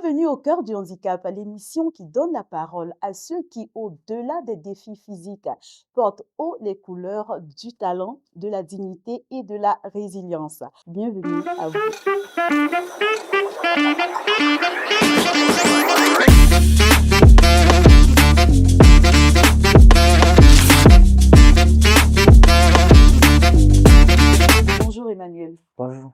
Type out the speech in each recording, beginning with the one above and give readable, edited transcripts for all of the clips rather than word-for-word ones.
Bienvenue au cœur du handicap, l'émission qui donne la parole à ceux qui, au-delà des défis physiques, portent haut les couleurs du talent, de la dignité et de la résilience. Bienvenue à vous. Bonjour Emmanuel. Bonjour.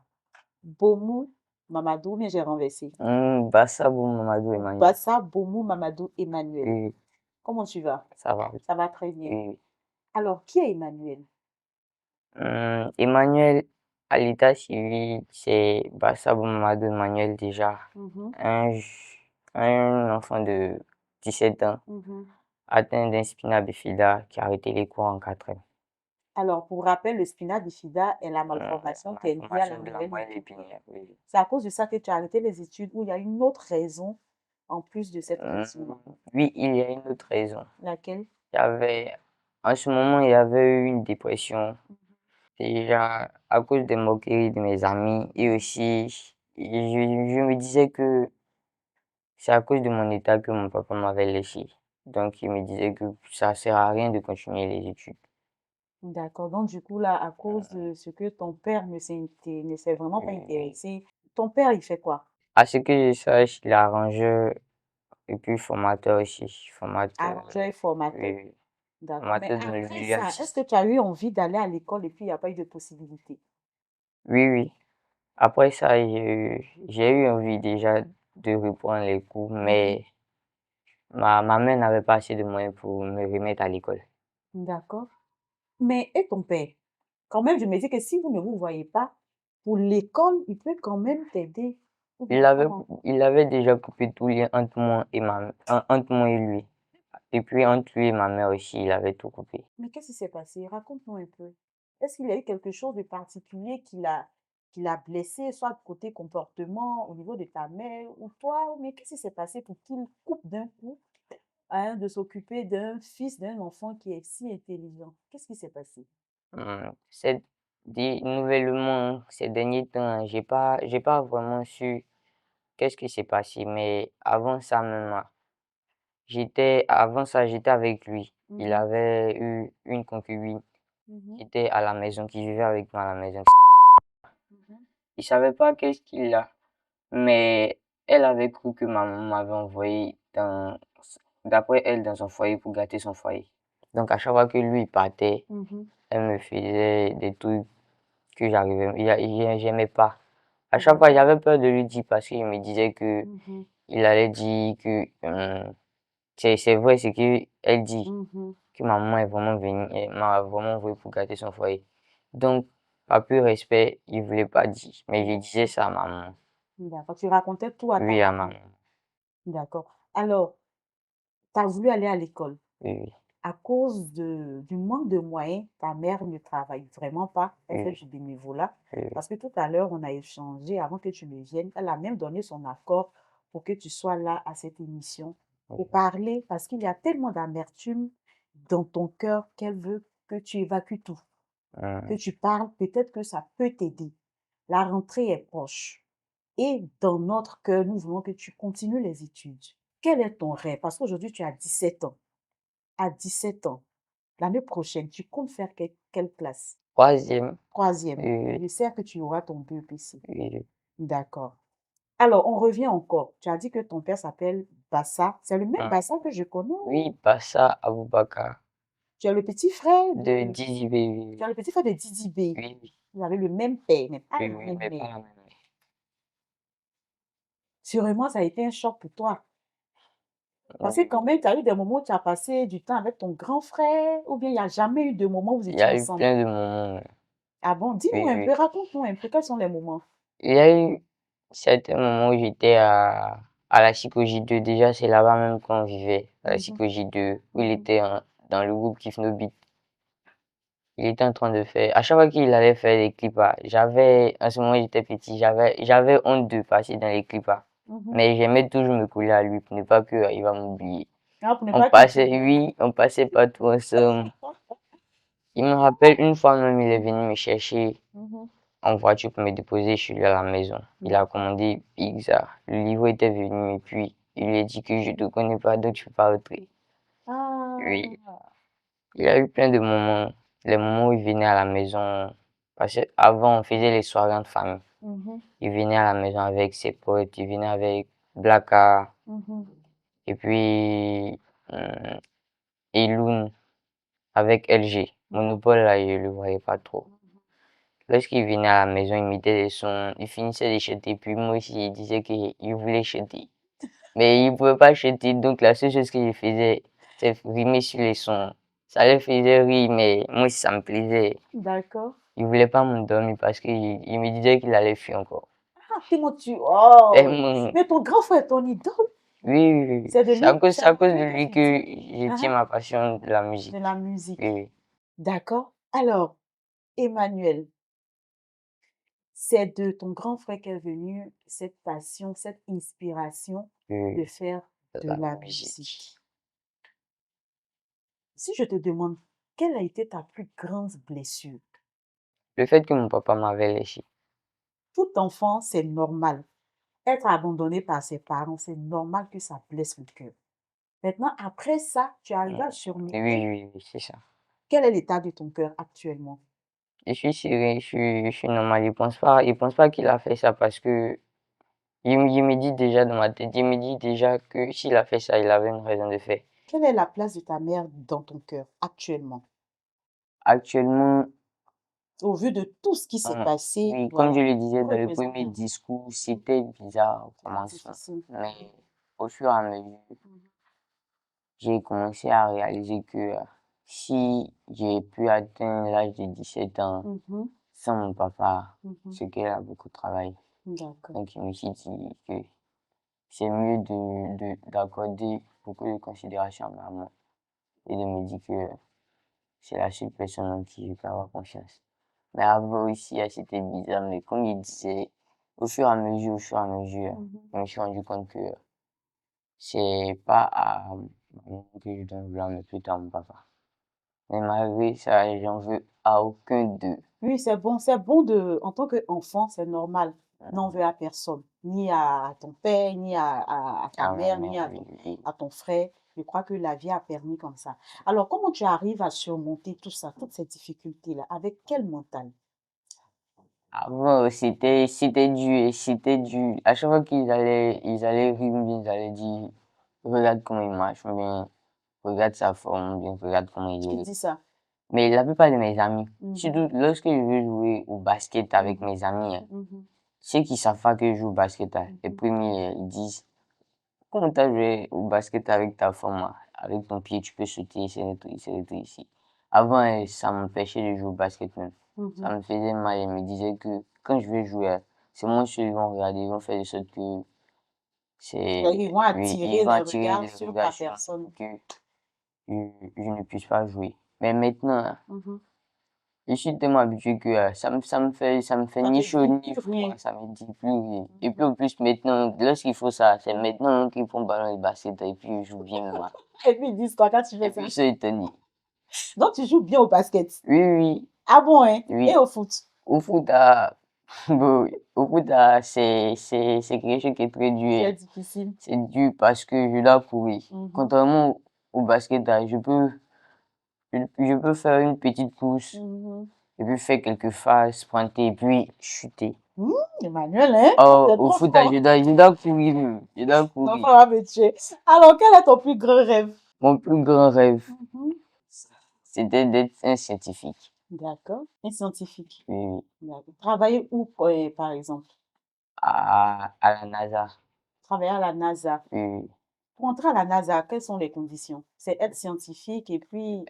Bomou Mamadou, mais j'ai renversé. Bassa Boum Mamadou Emmanuel. Bassa Bomou Mamadou Emmanuel. Oui, Comment tu vas? ça va. Ça va très bien. Oui. Alors, qui est Emmanuel? Emmanuel, à l'état civil, c'est Bassa Boum Mamadou Emmanuel déjà. Mhm, Un enfant de 17 ans, mhm. atteint d'un spina bifida qui a arrêté les cours en 4 ans. Alors, pour rappel, le spina bifida est la malformation qui est liée à la Malformation de la moelle moelle épinière. épinière. Oui. C'est à cause de ça que tu as arrêté les études ou il y a une autre raison en plus de cette Hum, raison? Oui, il y a une autre raison. Laquelle? En ce moment, il y avait eu une dépression. Déjà, à cause des moqueries de mes amis et aussi, je me disais que c'est à cause de mon état que mon papa m'avait laissé. Donc, il me disait que ça sert à rien de continuer les études. D'accord. Donc, du coup, là, à cause de ce que ton père ne s'est vraiment pas Euh, intéressé, ton père, il fait quoi? À ce que je sache, il est arrangeur et puis formateur aussi. Formateur, Arrangeur et formateur. oui, D'accord. Mais formateur dans le après milieu ça, est-ce que artistique. tu as eu envie d'aller à l'école et puis il n'y a pas eu de possibilité? Oui, oui. Après ça, j'ai eu envie déjà de reprendre les cours, Mhm. mais ma mère n'avait pas assez de moyens pour me remettre à l'école. D'accord. Mais et ton père? Quand même, je me dis que si vous ne vous voyez pas, pour l'école, il peut quand même t'aider. Ou bien Il avait, comment? il avait déjà coupé tout lien entre moi et lui. Et puis entre lui et ma mère aussi, il avait tout coupé. Mais qu'est-ce qui s'est passé? Raconte-nous un peu. Est-ce qu'il y a eu quelque chose de particulier qui l'a blessé, soit côté comportement, au niveau de ta mère ou toi? Mais qu'est-ce qui s'est passé pour qu'il coupe d'un coup, hein, de s'occuper d'un fils, d'un enfant qui est si intelligent? Qu'est-ce qui s'est passé? C'est dit nouvellement ces derniers temps, j'ai pas vraiment su qu'est-ce qui s'est passé, mais avant ça, j'étais avec lui. Il Mhm, avait eu une concubine mhm, qui était à la maison, qui vivait avec moi à la maison. mhm. Il savait pas qu'est-ce qu'il a, mais elle avait cru que ma maman m'avait envoyé d'après elle, dans son foyer pour gâter son foyer. Donc, à chaque fois que lui partait, Mhm. elle me faisait des trucs que j'aimais pas. À chaque fois, D'accord. j'avais peur de lui dire parce qu'il me disait que Mhm, il allait dire que c'est vrai ce qu'elle dit, mhm. que ma maman est vraiment venue, elle m'a vraiment envoyé pour gâter son foyer. Donc, par pur respect, il voulait pas dire. Mais je disais ça à ma maman. D'accord. Tu racontais tout à ta Oui, à ma maman. maman. D'accord. Alors, tu as voulu aller à l'école. Oui, À cause du manque de moyens, ta mère ne travaille vraiment pas, elle fait oui, du bénévolat. oui, Parce que tout à l'heure, on a échangé avant que tu ne viennes. Elle a même donné son accord pour que tu sois là à cette émission oui. pour parler parce qu'il y a tellement d'amertume dans ton cœur qu'elle veut que tu évacues tout, que Hum, tu parles. Peut-être que ça peut t'aider. La rentrée est proche. Et dans notre cœur, nous voulons que tu continues les études. Quel est ton rêve? Parce qu'aujourd'hui, tu as 17 ans. À 17 ans, l'année prochaine, tu comptes faire quelle classe? Troisième, Troisième. oui, J'espère que tu auras ton BEPC. oui, oui. D'accord. Alors, on revient encore. Tu as dit que ton père s'appelle Bassa. C'est le même Hum, Bassa que je connais, ou Oui, Bassa Aboubakar tu es le petit frère de de... Dizzy Tu Baby. es le petit frère de Didi B. Oui, oui, Vous avez le même père, mais pas oui, la oui, même mais pas mère. la même. Sûrement, ça a été un choc pour toi. Parce que Oui, quand même, tu as eu des moments où tu as passé du temps avec ton grand frère, ou bien il n'y a jamais eu de moment où vous il y étiez a eu ensemble. plein de moments. Ah bon? Oui, Dis-nous un peu, oui. raconte-nous un peu, quels sont les moments? Il y a eu certains moments où j'étais à la Psycho-J2. Déjà, c'est là-bas même qu'on vivait, à la Mhm, Psycho-J2, où il mhm. était dans le groupe Kiff No Beat. Il était en train de faire, à chaque fois qu'il allait faire des clips, en ce moment j'étais petit, j'avais honte de passer dans les clips, Mhm. mais j'aimais toujours me coller à lui pour ne pas qu'il va m'oublier. Ah, pour ne On pas qu'il passait, t'oublie. oui, on passait partout ensemble. Il me rappelle une fois même, il est venu me chercher. Mhm. en voiture pour me déposer chez lui à la maison. Il a commandé pizza. Le livreur était venu et puis il lui a dit que je ne te connais pas, donc tu peux pas rentrer. Ah, Oui, il y a eu plein de moments. Les moments où il venait à la maison. Parce qu'avant, on faisait les soirées en famille. mhm, Il venait à la maison avec ses potes, il venait avec Blacka mhm. et puis hum, Eloun avec LG. Monopole, là, je le voyais pas trop. Lorsqu'il venait à la maison, il mettait des sons, il finissait de chanter, puis moi aussi, il disait qu'il voulait chanter. Mais il ne pouvait pas chanter, donc la seule chose que je faisais, c'est rimer sur les sons. Ça le faisait rire, mais moi aussi, ça me plaisait. D'accord. Il voulait pas m'endormir parce qu'il me disait qu'il allait fuir encore. Ah, Timothée, oh! Tellement. Mais ton grand frère est ton idole. Oui, oui, oui. C'est de lui, C'est à cause de que lui tu que dis. je Ah, tiens ma passion de la de musique. la Oui, musique. oui. D'accord. Alors, Emmanuel, c'est de ton grand frère qu'est venue cette passion, cette inspiration Oui, de faire de de la la musique. musique. Si je te demande, quelle a été ta plus grande blessure? Le fait que mon papa m'avait laissé. Tout enfant, c'est normal. Être abandonné par ses parents, c'est normal que ça blesse le cœur. Maintenant, après ça, tu arrives à Oui, surmonter. oui, oui, c'est ça. Quel est l'état de ton cœur actuellement? Je suis sérieux, je suis normal. Il pense pas qu'il a fait ça parce que il me dit déjà dans ma tête, il me dit déjà que s'il a fait ça, il avait une raison de faire. Quelle est la place de ta mère dans ton cœur actuellement? Actuellement, Au vu de tout ce qui s'est passé, oui, comme je voilà, le disais pour dans le représenter premier un peu. discours, c'était bizarre au C'était commencement. difficile. Mais au fur et à mesure, j'ai commencé à réaliser que si j'ai pu atteindre l'âge de 17 ans Mhm, sans mon papa, mhm. c'est qu'elle a beaucoup travaillé. D'accord. Donc je me suis dit que c'est mieux d'accorder beaucoup de considération à ma maman et de me dire que c'est la seule personne en qui je peux avoir confiance. Mais avant aussi, c'était bizarre, mais comme il disait, au fur et à mesure, Mhm. je me suis rendu compte que c'est pas à maman que je dois vouloir, mais plutôt à mon papa. Mais malgré ça, j'en veux à aucun d'eux. Oui, c'est bon de, en tant qu'enfant, c'est normal. N'en veux à personne, ni à ton père, ni à ta À ma mère, ni mère, oui, oui. à ton frère. Je crois que la vie a permis comme ça. Alors, comment tu arrives à surmonter tout ça, toutes ces difficultés-là? Avec quel mental? Avant, c'était dur. À chaque fois ils allaient rire, ou bien ils allaient dire, regarde comment il marche, ou bien regarde sa forme, ou bien regarde comment il Qui est. dit ça? Mais la plupart de mes amis, Mhm, surtout lorsque je veux jouer au basket avec mhm, mes amis, hein, mhm, ceux qui savent pas que je joue au basket, hein, les mhm. premiers, ils disent, comment t'as joué au basket avec ta forme, hein? Avec ton pied, tu peux sauter, c'est le truc ici. Avant, ça m'empêchait de jouer au basket même. Ça Mhm. me faisait mal, ils me disaient que quand je vais jouer, c'est moi ceux qui vont regarder, ils vont faire de sorte que C'est-à-dire qu'ils c'est, vont oui, ils attirer vont les attirer regards les sur regards ta sur moi personne. pour que je ne puisse pas jouer. Mais maintenant, hein, Mhm. je suis tellement habitué que ça me fait Ça ni te chaud dit ni plus froid, rien. ça me dit plus rien. Et puis Mhm. en plus maintenant, lorsqu'il faut ça, c'est maintenant qu'ils font ballon de basket et puis je joue bien moi. Et puis ils disent quoi quand tu Et fais puis ça? ils sont étonnés. Donc tu joues bien au basket. Oui, oui, Ah bon, hein? Et oui. au foot? Au foot, bon, au foot, c'est quelque chose qui est très dur, C'est hein. difficile. C'est dur parce que je dois courir. Mhm, Contrairement au basket, je peux faire une petite pousse mhm. et puis faire quelques phases, pointer et puis chuter. Emmanuel, hein? Oh, C'est au trop foot, fort. je dois courir même. Je dois courir. L'enfant va me tuer. Alors, quel est ton plus grand rêve? Mon plus grand rêve, Mhm. c'était d'être un scientifique. D'accord. Un scientifique. Oui, oui. D'accord. Travailler où, par exemple? À la NASA. Travailler à la NASA. Oui, oui. Pour entrer à la NASA, quelles sont les conditions? C'est être scientifique et puis...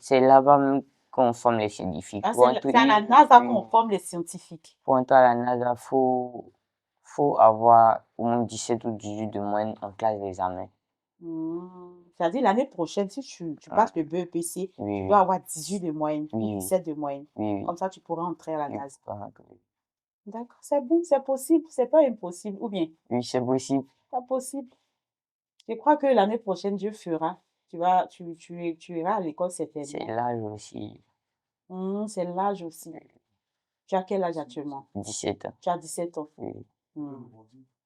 C'est là-bas même qu'on forme les scientifiques. Ah, Pour entrer, c'est à oui, la NASA oui, qu'on oui. forme les scientifiques. Pour entrer à la NASA, faut avoir au moins 17 ou 18 de moyenne en classe d'examen. C'est-à-dire l'année prochaine, si tu Ouais. passes le BEPC, tu Oui, dois avoir 18 de moyenne ou oui, oui, 17 de moyenne. oui, oui, Comme ça, tu pourras entrer à la oui, NASA. oui, D'accord, c'est bon, c'est possible, c'est pas impossible. Ou bien, oui, c'est possible. pas possible. Je crois que l'année prochaine, Dieu fera. Tu iras à l'école C'est certainement. l'âge aussi. C'est l'âge aussi. Tu as quel âge actuellement? 17 ans. Tu as 17 ans. Oui.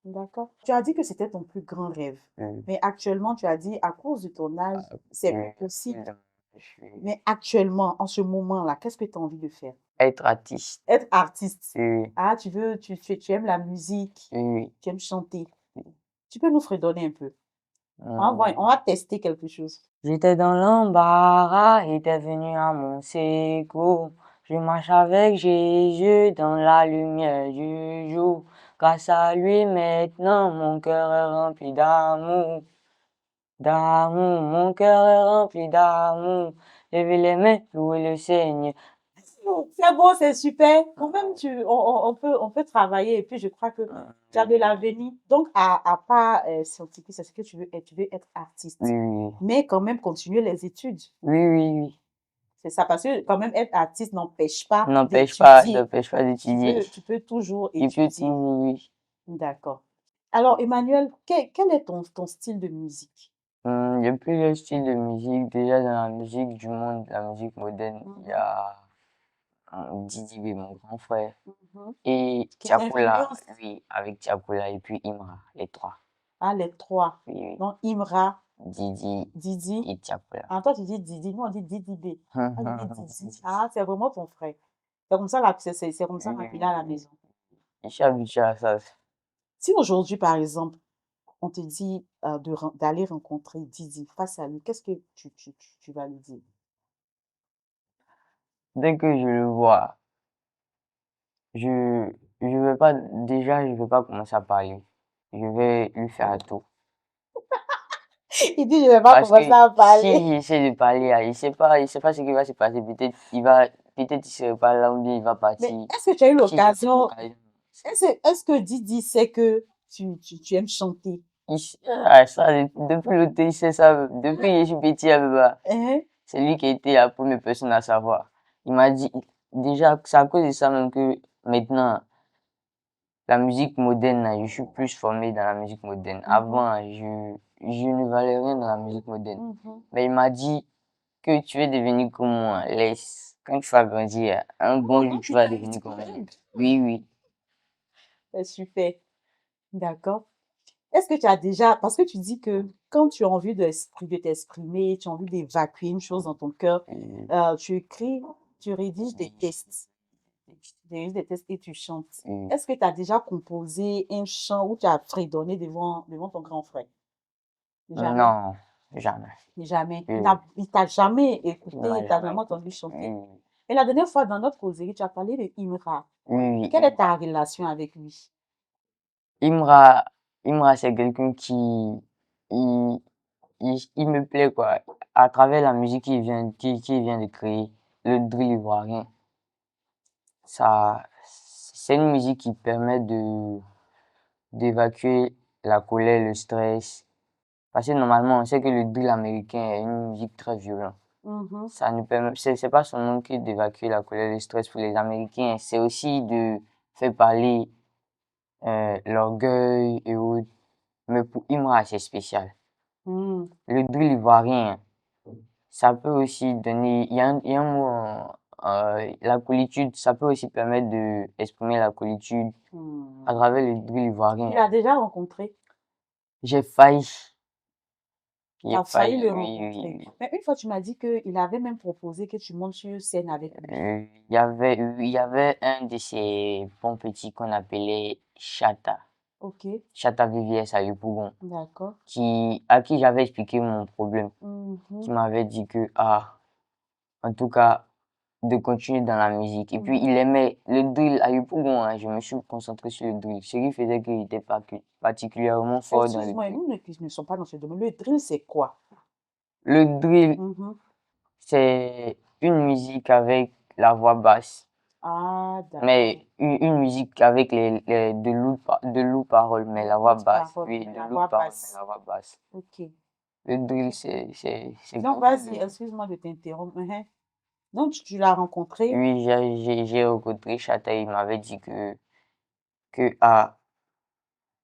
D'accord. Tu as dit que c'était ton plus grand rêve. Oui. Mais actuellement, tu as dit, à cause de ton âge, c'est Oui. plus possible. Oui. Mais actuellement, en ce moment-là, qu'est-ce que tu as envie de faire? Être artiste. Être artiste. Oui. Ah, tu aimes la musique, Oui. tu aimes chanter. Oui. Tu peux nous fredonner un peu? On va tester quelque chose. J'étais dans l'embarras, il était venu à mon secours. Je marche avec Jésus dans la lumière du jour. Grâce à lui maintenant, mon cœur est rempli d'amour. D'amour, mon cœur est rempli d'amour. Levez les mains, louez le Seigneur. C'est bon, c'est super. Quand même, on peut travailler et puis je crois que tu as de l'avenir. Donc, à part scientifique, c'est ce que tu veux être artiste. Oui, oui, Mais quand même, continuer les études. oui, oui, oui. C'est ça, parce que quand même, être artiste n'empêche pas N'empêche d'étudier. pas d'étudier. Tu peux toujours Il peut étudier. toujours, oui. D'accord. Alors, Emmanuel, quel est ton style de musique? Il y a plusieurs styles de musique. Déjà, dans la musique du monde, la musique moderne, il y a Didi B, mon grand frère, Mhm. et Qui Tiakola, influence? oui, avec Tiakola et puis Imra, les trois. Ah, les trois. Oui, oui. Donc, Imra, Didi Didi. et Tiakola. Ah, toi, tu dis Didi. Nous, on dit Didi B. Ah, je dis Didi. Ah, c'est vraiment ton frère. C'est comme ça, là, c'est comme ça qu'on Oui, est à la maison. je suis habitué à ça. Si aujourd'hui, par exemple, on te dit d'aller rencontrer Didi face à lui, qu'est-ce que tu vas lui dire? Dès que je le vois, je vais pas commencer à parler. Je vais lui faire un tour. Il dit, je vais pas Parce que commencer à parler. si j'essaie de parler, il sait pas ce qui va se passer. Peut-être il serait pas là ou bien il va Mais partir. est-ce que tu as eu Si j'ai cette l'occasion, occasion, est-ce que Didi sait que tu aimes chanter? ça, depuis le thé, il sait ça, depuis que je suis petit, Hein? c'est lui qui a été la première personne à savoir. Il m'a dit, déjà, c'est à cause de ça même que maintenant, la musique moderne, là, je suis plus formé dans la musique moderne. Avant, je ne valais rien dans la musique moderne. Mais il m'a dit que tu veux devenir comme moi. Laisse, quand tu vas grandir, un bon jour, tu vas devenir comme moi. Oui, oui. C'est super. D'accord. Est-ce que tu as déjà, parce que tu dis que quand tu as envie de t'exprimer, tu as envie d'évacuer une chose dans ton cœur, tu écris, tu rédiges des textes. Tu rédiges des textes et tu chantes. Est-ce que tu as déjà composé un chant où tu as fredonné devant ton grand frère? Jamais. Non, jamais. Jamais. Oui, Il t'a jamais écouté, non, il t'a jamais. jamais entendu chanter. Oui, Et la dernière fois, dans notre causerie, tu as parlé de Imra. oui, Quelle est ta relation avec lui? Imra, Imra, c'est quelqu'un il, il me plaît, quoi. À travers la musique qu'il vient de créer, le drill ivoirien, c'est une musique qui permet d'évacuer la colère, le stress. Parce que normalement, on sait que le drill américain est une musique très violente. Ça nous permet, c'est pas seulement que d'évacuer la colère, le stress pour les Américains, c'est aussi de faire parler l'orgueil et autres. Mais pour Imra, c'est spécial. Le drill ivoirien, ça peut aussi donner, il y a un mot, la solitude, ça peut aussi permettre d'exprimer la solitude à travers le drill Tu ivoirien. l'as déjà rencontré? J'ai failli, Tu as failli le oui, rencontrer. oui. Mais une fois, tu m'as dit qu'il avait même proposé que tu montes sur scène avec lui. Il y avait un de ces bons petits qu'on appelait Chata. Ok, Chata VVS à Yopougon, d'accord. à qui j'avais expliqué mon problème, qui m'avait dit que, en tout cas, de continuer dans la musique. Et puis, il aimait le drill à Yopougon, hein, je me suis concentré sur le drill, ce qui faisait qu'il était particulièrement fort dans le Excuse-moi, drill. nous ne sommes pas dans ce domaine. Le drill, c'est quoi? Le drill, c'est une musique avec la voix basse, Ah, d'accord. mais une musique avec de lourdes paroles, mais la voix D'autres basse. paroles, Oui, mais de la lourdes voix paroles, mais basse. la voix basse. Ok. Le drill, c'est Donc, quelque chose vas-y, excuse-moi de t'interrompre. Donc, tu l'as rencontré. Oui, j'ai rencontré Chata, il m'avait dit que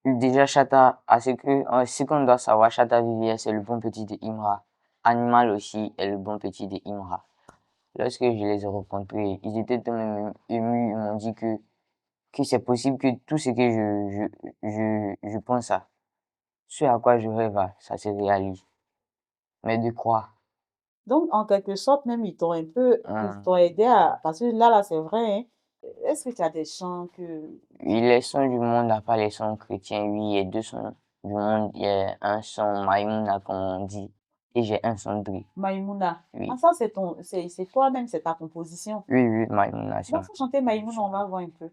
déjà Chata, ce qu'on doit savoir, Chata Vivier, c'est le bon petit de Imra. Animal aussi est le bon petit de Imra. lorsque je les ai rencontrés, ils étaient tellement émus, ils m'ont dit que c'est possible que tout ce que je pense à, ce à quoi je rêve, ça se réalise. Mais de croire. Donc, en quelque sorte, même, ils t'ont Hum. aidé à, parce que là, c'est vrai, hein. Est-ce que tu as des chants que, Oui, les sons du monde, à part les sons chrétiens, oui, il y a deux sons du monde. Il y a un son Maïmouna, comme on dit, et j'ai un son Dri. Maïmouna? Ah, Oui, ça, c'est toi-même, c'est ta composition. oui, Maïmouna, c'est Donc, ma faut chanter Maïmouna, composition. on va voir un peu.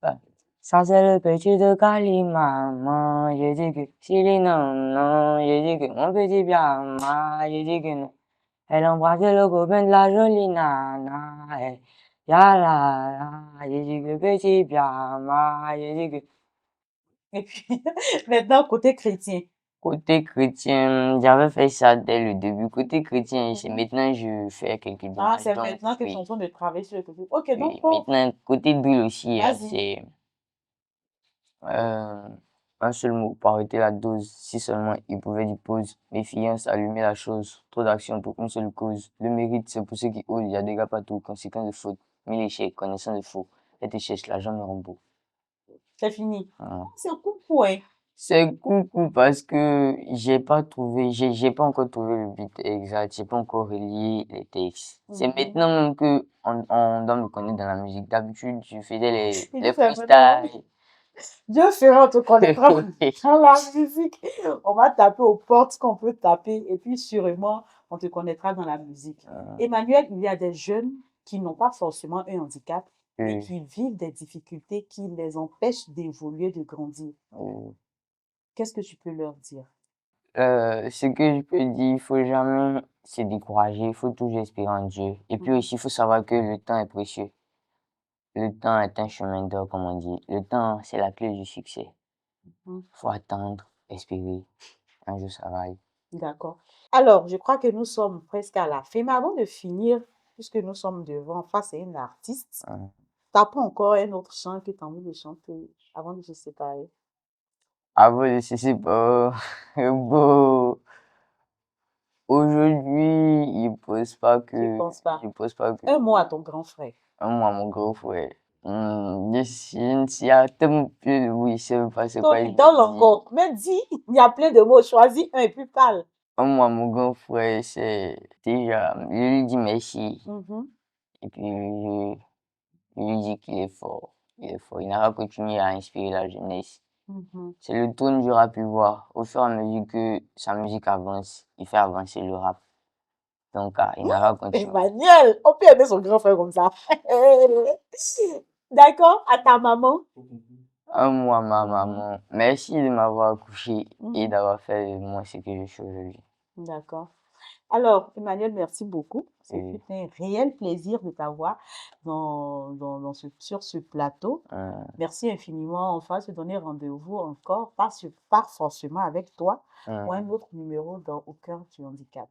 Ah. Ça, c'est le petit de Maman. J'ai dit que s'il est non, non, j'ai dit que mon petit bien, j'ai dit que non. Elle embrassait le copain de la jolie nana. Ya la, j'ai dit que petit bien, j'ai dit que Et puis, maintenant, côté chrétien. côté chrétien, j'avais fait ça dès le début. Côté chrétien, c'est Mhm. maintenant je fais quelques Ah, dommages. c'est Donc, maintenant que tu es en oui, train de travailler sur le côté. Ok, donc, oui. Maintenant, côté drill aussi, vas-y. c'est euh, un seul mot pour arrêter la dose. Si seulement il pouvait dire pause. Méfiance, allumer la chose. Trop d'action pour une seule cause. Le mérite, c'est pour ceux qui osent. Il y a des gars partout. Conséquence de faute. Mille échecs, connaissance de faux. Et tes cherches l'argent me rembourse. C'est fini. Voilà. C'est coucou, hein. C'est cool parce que j'ai pas encore trouvé le beat exact, j'ai pas encore relié les textes. C'est Mhm. maintenant même que on doit me connaître dans la musique. D'habitude, je faisais Il dit, les c'est maintenant. freestyles. Dieu fera, on te connaîtra dans la musique. On va taper aux portes qu'on peut taper et puis sûrement, on te connaîtra dans la musique. Emmanuel, il y a des jeunes qui n'ont pas forcément un handicap, mais qui vivent des difficultés qui les empêchent d'évoluer, de grandir. Qu'est-ce que tu peux leur dire? Ce que je peux dire, il faut jamais se décourager, il faut toujours espérer en Dieu. Et puis aussi, il faut savoir que le temps est précieux. Le temps est un chemin d'or, comme on dit. Le temps, c'est la clé du succès. Mhm. Faut attendre, espérer. Un jour, ça va aller. D'accord. Alors, je crois que nous sommes presque à la fin. Mais avant de finir, puisque nous sommes devant, face à une artiste, Hein. t'as pas encore un autre chant que tu as envie de chanter avant de se séparer? Avant de se séparer, bon, aujourd'hui, Je pense pas. il pose pas que, Un mot à ton grand frère. moi, mon gros frère, s'il y a tellement plus de oui, je sais pas c'est Ton quoi il idole me dit. encore. Mais dis, il y a plein de mots. Choisis un et puis parle. Moi, mon grand frère, c'est déjà, je lui dis merci. Mhm, Et puis, je lui dis qu'il est fort. Il est fort. Il n'a qu'à continuer à inspirer la jeunesse. mhm. C'est le tourne du rap voir. Au fur et à mesure que sa musique avance, il fait avancer le rap. Donc, il n'a qu'à continuer. Emmanuel, on peut aimer son grand frère comme ça. D'accord, à ta maman. Moi, ma maman, merci de m'avoir accouché et Mhm. d'avoir fait de moi ce que je suis aujourd'hui. D'accord. Alors, Emmanuel, merci beaucoup. Et, C'était un réel plaisir de t'avoir sur ce plateau. Merci infiniment. On va se donner rendez-vous encore, pas forcément avec toi, pour un autre numéro dans Au cœur du handicap.